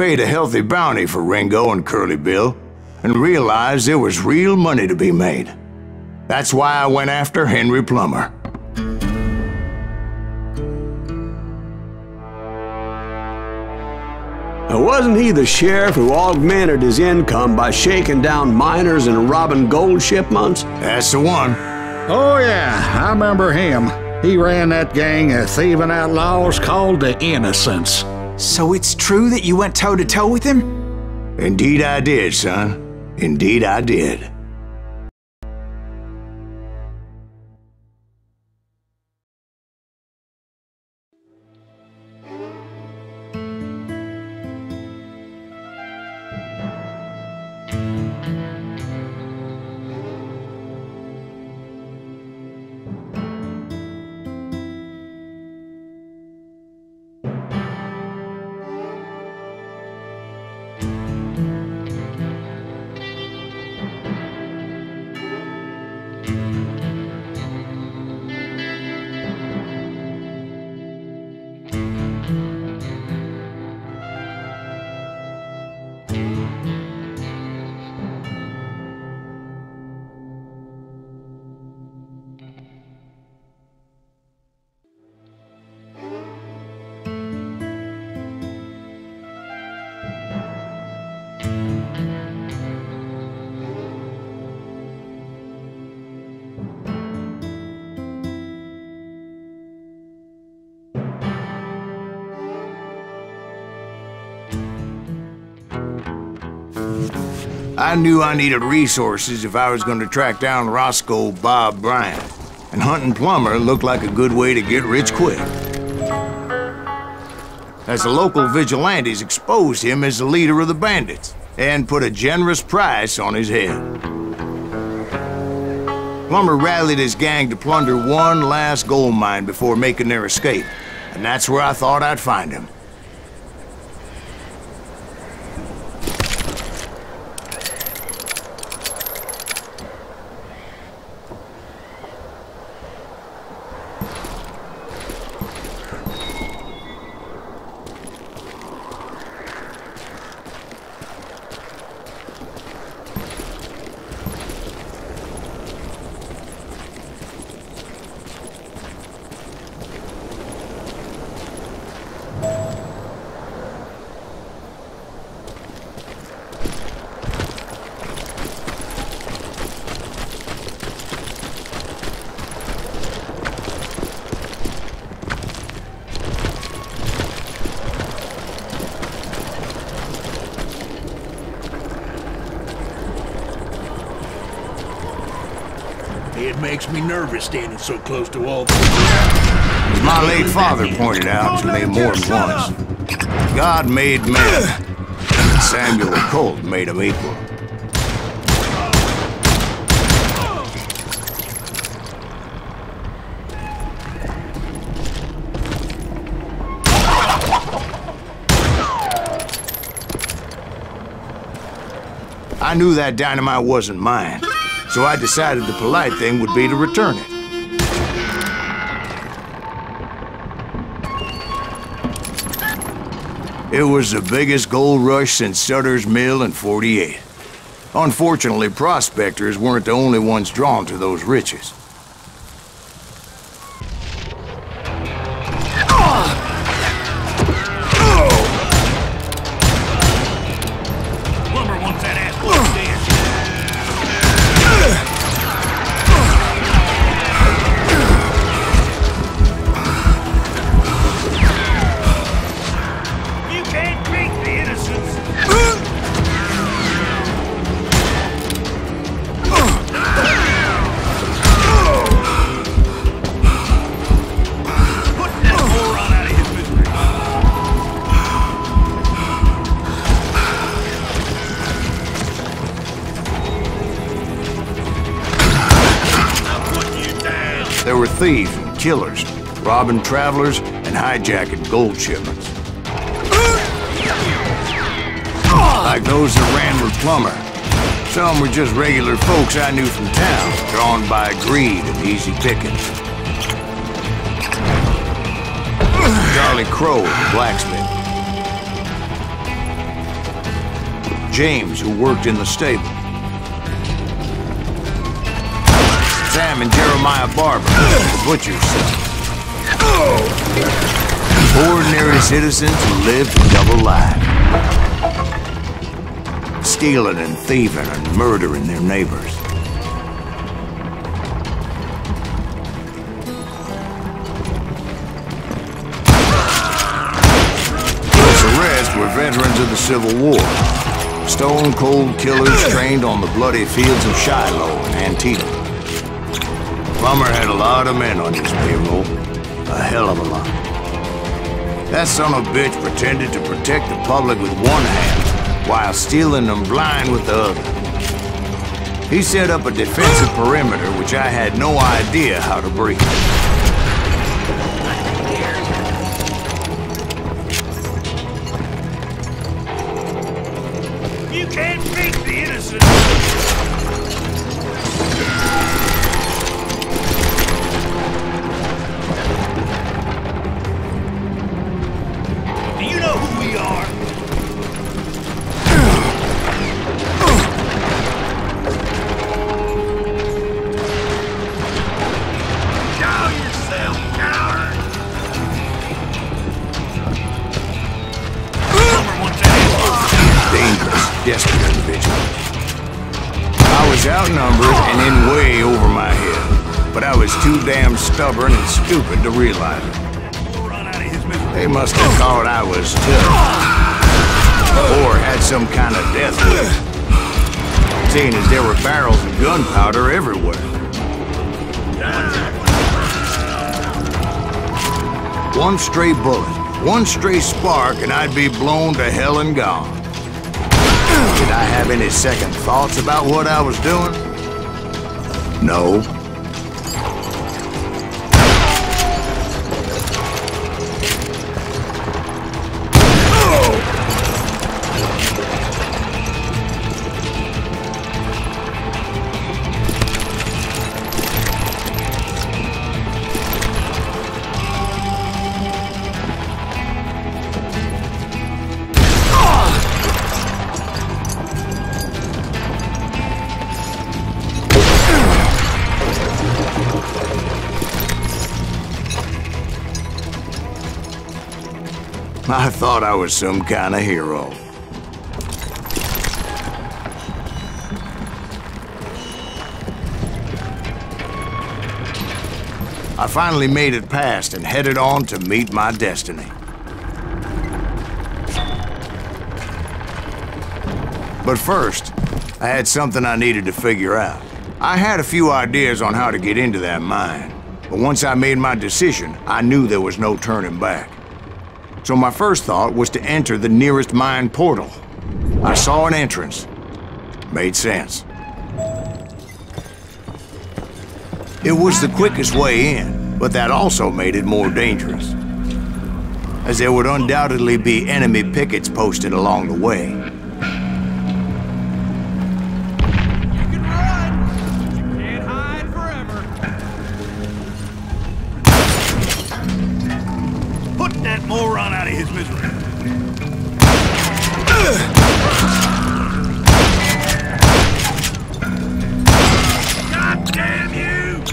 paid a healthy bounty for Ringo and Curly Bill, and realized there was real money to be made. That's why I went after Henry Plummer. Wasn't he the sheriff who augmented his income by shaking down miners and robbing gold shipments? That's the one. Oh yeah, I remember him. He ran that gang of thieving outlaws called the Innocents. So it's true that you went toe-to-toe with him? Indeed I did, son. Indeed I did. I knew I needed resources if I was going to track down Roscoe Bob Bryant, and hunting Plummer looked like a good way to get rich quick. As the local vigilantes exposed him as the leader of the bandits, and put a generous price on his head. Plummer rallied his gang to plunder one last gold mine before making their escape, and that's where I thought I'd find him. It makes me nervous standing so close to all As my late father pointed out to me more than once, God made man, and Samuel Colt made him equal. I knew that dynamite wasn't mine, so I decided the polite thing would be to return it. It was the biggest gold rush since Sutter's Mill in '48. Unfortunately, prospectors weren't the only ones drawn to those riches. There were thieves and killers, robbing travelers and hijacking gold shipments. Like those that ran with Plummer. Some were just regular folks I knew from town, drawn by greed and easy pickings. Charlie Crow, the blacksmith. James, who worked in the stable. Sam and Jeremiah Barber, the butcher's son. Ordinary citizens who lived a double life. Stealing and thieving and murdering their neighbors. The rest were veterans of the Civil War. Stone-cold killers trained on the bloody fields of Shiloh and Antietam. Plummer had a lot of men on his payroll. A hell of a lot. That son of a bitch pretended to protect the public with one hand, while stealing them blind with the other. He set up a defensive perimeter which I had no idea how to breach. You can't beat the innocent! Do you know who we are? Show yourself, coward! Dangerous, desperate individual. I was outnumbered and in way over my head, but I was too damn stubborn and stupid to realize it. They must have thought I was tough, or had some kind of death wish, seeing as there were barrels of gunpowder everywhere. One stray bullet, one stray spark, and I'd be blown to hell and gone. Did I have any second thoughts about what I was doing? No. I thought I was some kind of hero. I finally made it past and headed on to meet my destiny. But first, I had something I needed to figure out. I had a few ideas on how to get into that mine, but once I made my decision, I knew there was no turning back. So my first thought was to enter the nearest mine portal. I saw an entrance. Made sense. It was the quickest way in, but that also made it more dangerous, as there would undoubtedly be enemy pickets posted along the way. You can run, but you can't hide forever. Put that moron out of his misery. God damn you!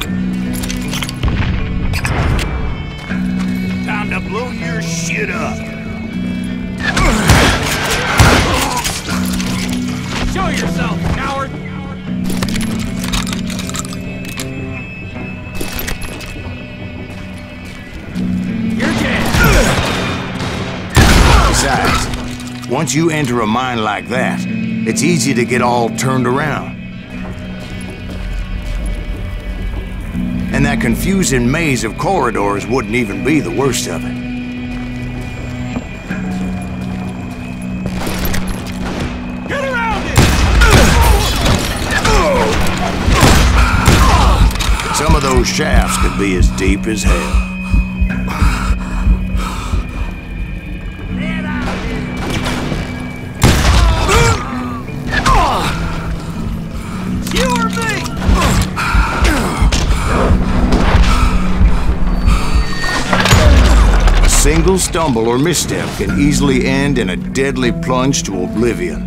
Time to blow your shit up. Show yourself, coward! You're dead! Besides, once you enter a mine like that, it's easy to get all turned around. And that confusing maze of corridors wouldn't even be the worst of it. Get around it! Some of those shafts could be as deep as hell. Get out of here! You or me? A single stumble or misstep can easily end in a deadly plunge to oblivion.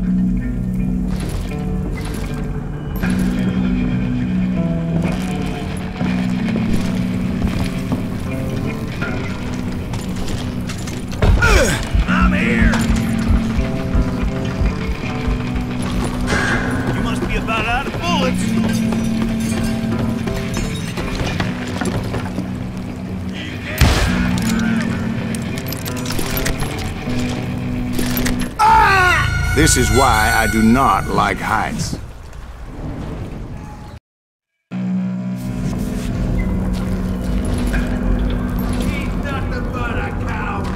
This is why I do not like heights. He's nothing but a coward.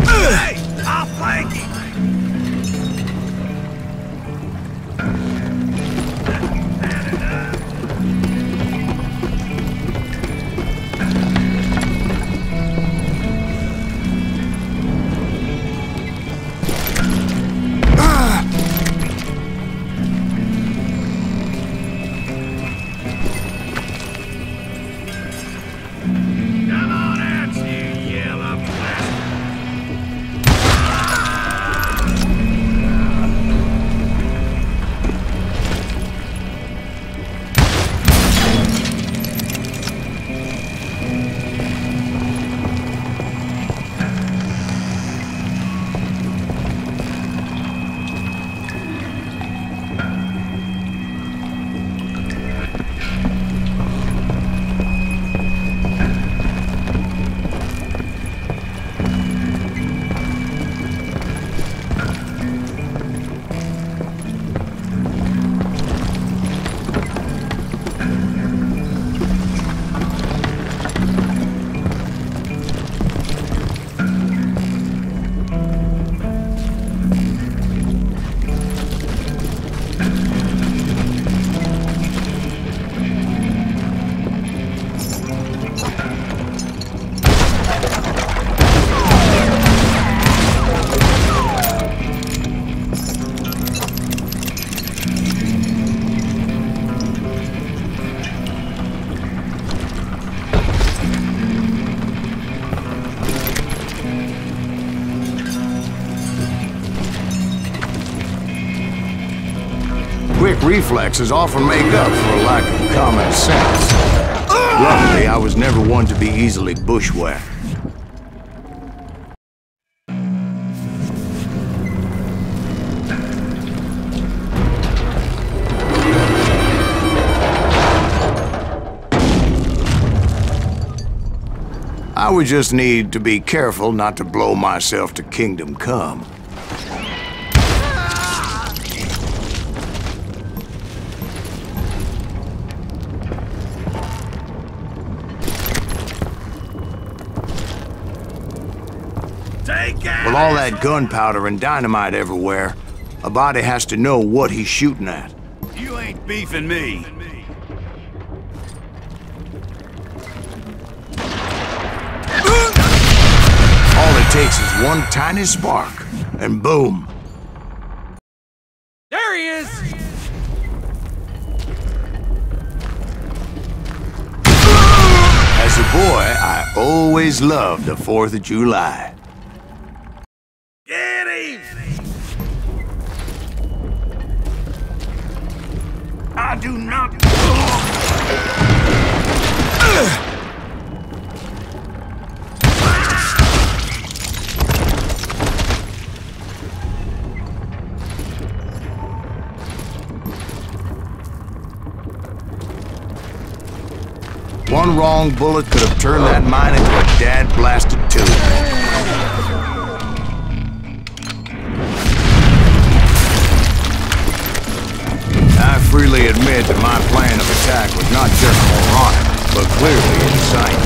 Hey, I'll flank him. Come on out, you yellow bastard. Quick reflexes often make up for a lack of common sense. Luckily, I was never one to be easily bushwhacked. I would just need to be careful not to blow myself to kingdom come. With all that gunpowder and dynamite everywhere, a body has to know what he's shooting at. You ain't beefing me. All it takes is one tiny spark, and boom. There he is! As a boy, I always loved the 4th of July. Get him! I do not... One wrong bullet could have turned that mine into a dad-blasted tube. I freely admit that my plan of attack was not just moronic, but clearly insane.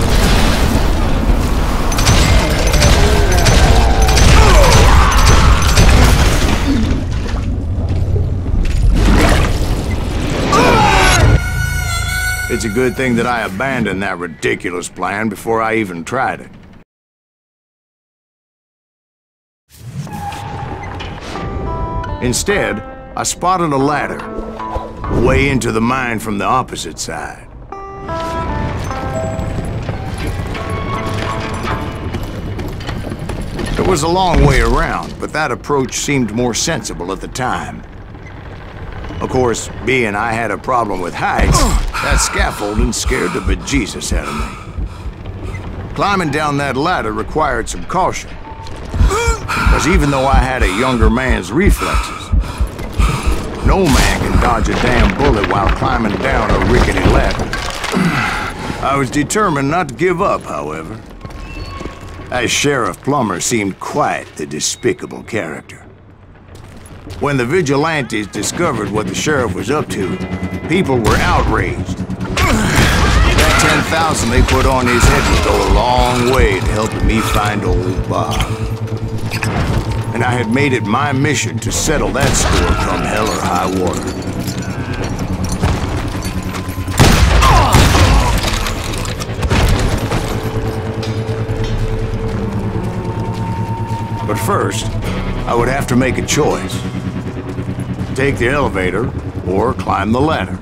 It's a good thing that I abandoned that ridiculous plan before I even tried it. Instead, I spotted a ladder way into the mine from the opposite side. It was a long way around, but that approach seemed more sensible at the time. Of course, being I had a problem with heights, that scaffolding scared the bejesus out of me. Climbing down that ladder required some caution. Because even though I had a younger man's reflexes, no man can dodge a damn bullet while climbing down a rickety ladder. I was determined not to give up, however, as Sheriff Plummer seemed quite the despicable character. When the vigilantes discovered what the sheriff was up to, people were outraged. That 10,000 they put on his head would go a long way to helping me find old Bob. And I had made it my mission to settle that score come hell or high water. But first, I would have to make a choice. Take the elevator or climb the ladder.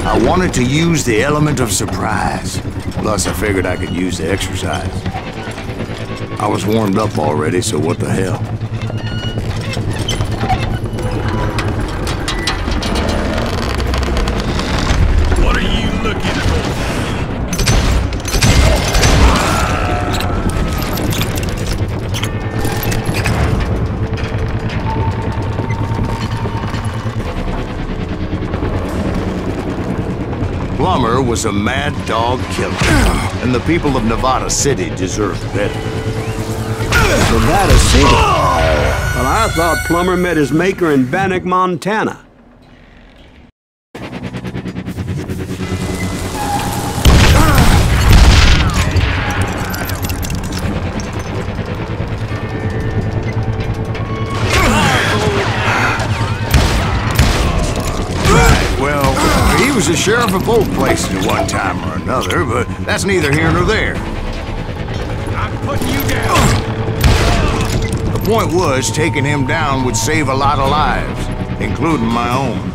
I wanted to use the element of surprise. Plus, I figured I could use the exercise. I was warmed up already, so what the hell? What are you looking for? Plummer was a mad dog killer, and the people of Nevada City deserved better. Nevada City? Well, I thought Plummer met his maker in Bannock, Montana. He was the sheriff of both places at one time or another, but that's neither here nor there. I'm putting you down. The point was, taking him down would save a lot of lives, including my own.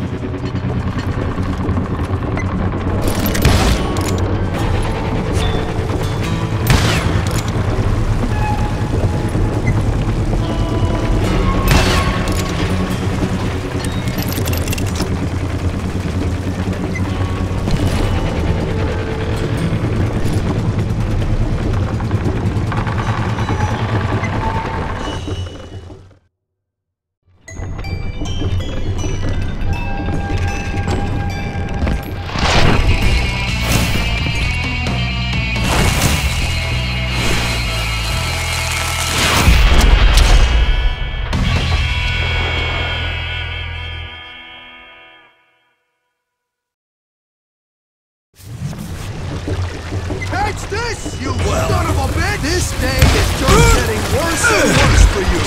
Catch this, you son of a bitch! This day is just getting worse and worse for you.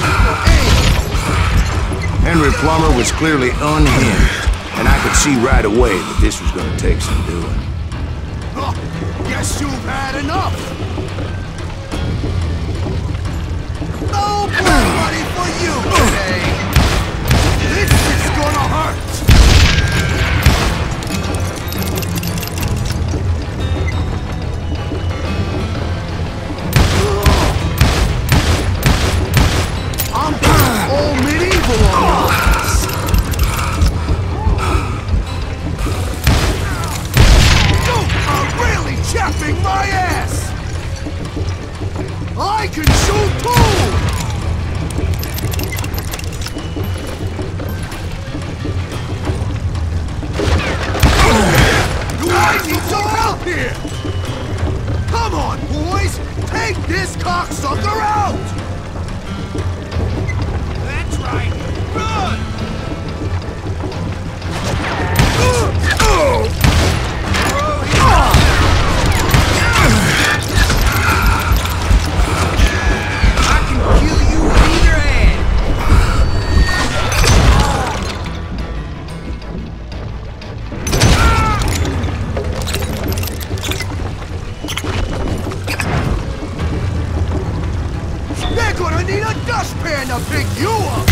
Henry Plummer was clearly unhinged, and I could see right away that this was going to take some doing. Oh, guess you've had enough. No blood money for you today. This is gonna hurt. I'm all medieval on your ass. You are really chapping my ass. I can shoot too. I need some help here. Come on, boys, take this cocksucker out. That's right. Run! I can kill you with either hand. They're gonna need a dustpan to pick you up.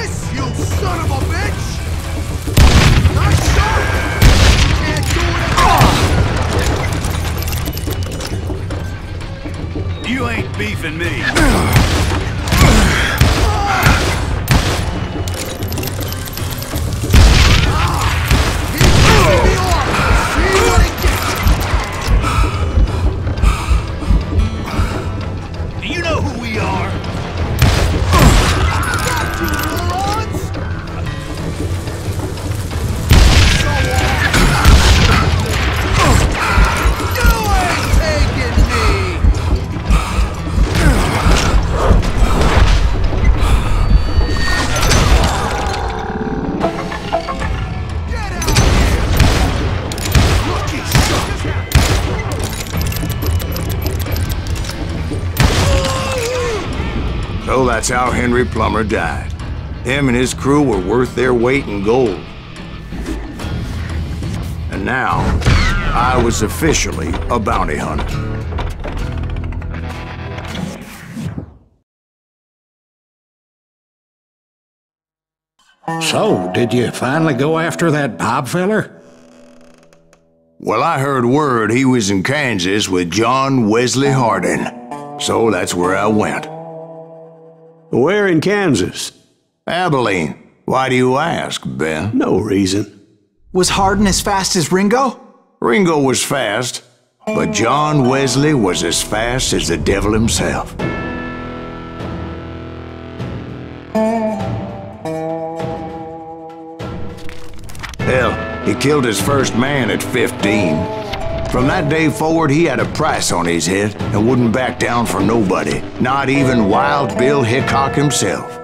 this, you son of a bitch! Nice shot! Can't do it! You ain't beefing me. So that's how Henry Plummer died. Him and his crew were worth their weight in gold. And now, I was officially a bounty hunter. So, did you finally go after that Bob feller? Well, I heard word he was in Kansas with John Wesley Hardin. So that's where I went. Where in Kansas? Abilene. Why do you ask, Ben? No reason. Was Hardin as fast as Ringo? Ringo was fast, but John Wesley was as fast as the devil himself. Hell, he killed his first man at 15. From that day forward, he had a price on his head and wouldn't back down for nobody, not even Wild Bill Hickok himself.